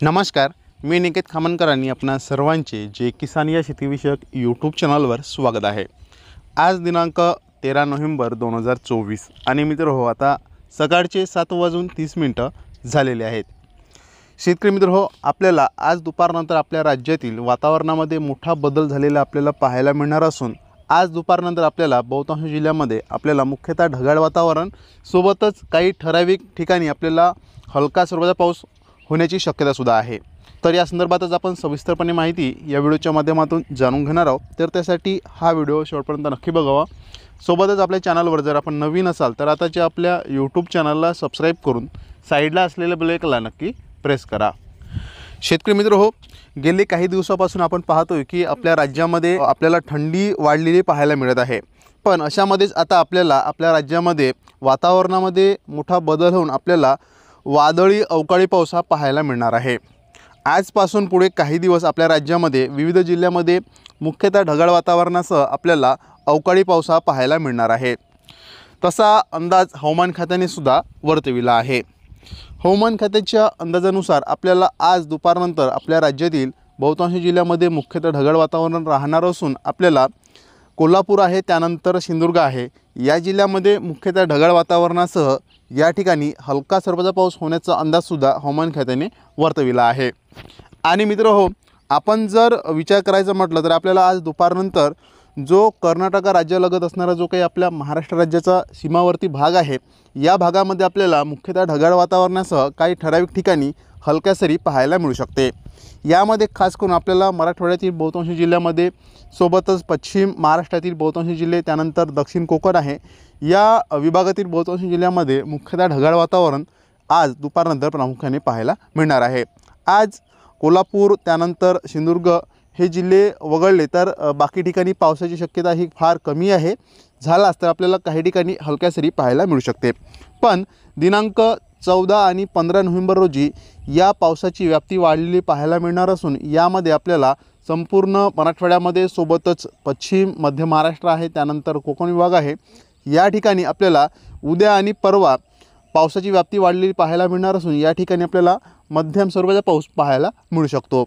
नमस्कार, मी निकेत खामनकरांनी आपणा सर्वांचे जे किसान या शेतीविषयक यूट्यूब चॅनलवर स्वागत आहे। आज दिनांक 13 नोव्हेंबर 2024 आणि मित्र हो, आता सकाळचे 7:30 झालेले आहेत। शेतकरी मित्र हो, आपल्याला आज दुपारनंतर आपल्या राज्यातील वातावरणामध्ये मोठा बदल झालेला आपल्याला पाहायला मिळणार असून आज दुपारनंतर आपल्याला बहुतांश जिल्ह्यामध्ये आपल्याला मुख्यतः ढगाळ वातावरण सोबतच काही ठराविक ठिकाणी आपल्याला हलका स्वरूपाचा पाऊस होण्याची शक्यता सुद्धा आहे। तर या संदर्भातच आपण सविस्तरपणे माहिती या व्हिडिओच्या माध्यमातून जाणून घेणार आहोत। तर त्यासाठी हा व्हिडिओ शेवटपर्यंत नक्की बघावा। सोबतच आपल्या चॅनलवर जर आपण नवीन असाल तर आताच्या आपल्या यूट्यूब चॅनलला सबस्क्राईब करून साईडला असलेल्या बेल आयकॉनला नक्की प्रेस करा। शेतकरी मित्र हो, गेले काही दिवसापासून आपण पाहतोय की आपल्या राज्यामध्ये आपल्याला थंडी वाढलेली पाहायला मिळत आहे। पण अशामध्येच आता आपल्याला आपल्या राज्यामध्ये वातावरणामध्ये मोठा बदल होऊन आपल्याला वादळी अवकाळी पाऊस हा पाहायला मिळणार आहे। आजपासून पुढे काही दिवस आपल्या राज्यामध्ये विविध जिल्ह्यामध्ये मुख्यतः ढगाळ वातावरणासह आपल्याला अवकाळी पाऊस हा पाहायला मिळणार आहे। तसा अंदाज हवामान खात्याने सुद्धा वर्तविला आहे। हवामान खात्याच्या अंदाजानुसार आपल्याला आज दुपारनंतर आपल्या राज्यातील बहुतांश जिल्ह्यामध्ये मुख्यतः ढगाळ वातावरण राहणार असून आपल्याला कोल्हापूर आहे, त्यानंतर सिंधुदुर्ग आहे, या जिल्ह्यामध्ये मुख्यतः ढगाळ वातावरणासह या ठिकाणी हलका स्वरूपाचा पाऊस होण्याचा अंदाजसुद्धा हवामान खात्याने वर्तविला आहे। आणि मित्र हो, आपण जर विचार करायचा म्हटलं तर आपल्याला आज दुपारनंतर जो कर्नाटक राज्यालगत असणारा जो काही आपल्या महाराष्ट्र राज्याचा सीमावर्ती भाग आहे, या भागामध्ये आपल्याला मुख्यतः ढगाळ वातावरणासह काही ठराविक ठिकाणी हलक्या सरी पाहायला मिळू शकते। यामध्ये खास करून आपल्याला मराठवाड्यातील बहुतांश जिल्ह्यामध्ये सोबतच पश्चिम महाराष्ट्रातील बहुतांश जिल्हे, त्यानंतर दक्षिण कोकण आहे, या विभागातील बहुतांश जिल्ह्यामध्ये मुख्यतः ढगाळ वातावरण आज दुपारनंतर प्रामुख्याने पाहायला मिळणार आहे। आज कोल्हापूर त्यानंतर सिंधुदुर्ग हे जिल्हे वगळले तर बाकी ठिकाणी पावसाची शक्यता ही फार कमी आहे। झाला तर आपल्याला काही ठिकाणी हलक्या सरी पाहायला मिळू शकते। पण दिनांक 14 आणि 15 नोव्हेंबर रोजी या पावसाची व्याप्ती वाढलेली पाहायला मिळणार असून यामध्ये आपल्याला संपूर्ण मराठवाड्यामध्ये सोबतच पश्चिम मध्य महाराष्ट्र आहे, त्यानंतर कोकण विभाग आहे, या ठिकाणी आपल्याला उद्या आणि परवा पावसाची व्याप्ती वाढलेली पाहायला मिळणार असून या ठिकाणी आपल्याला मध्यम स्वरूपाचा पाऊस पाहायला मिळू शकतो।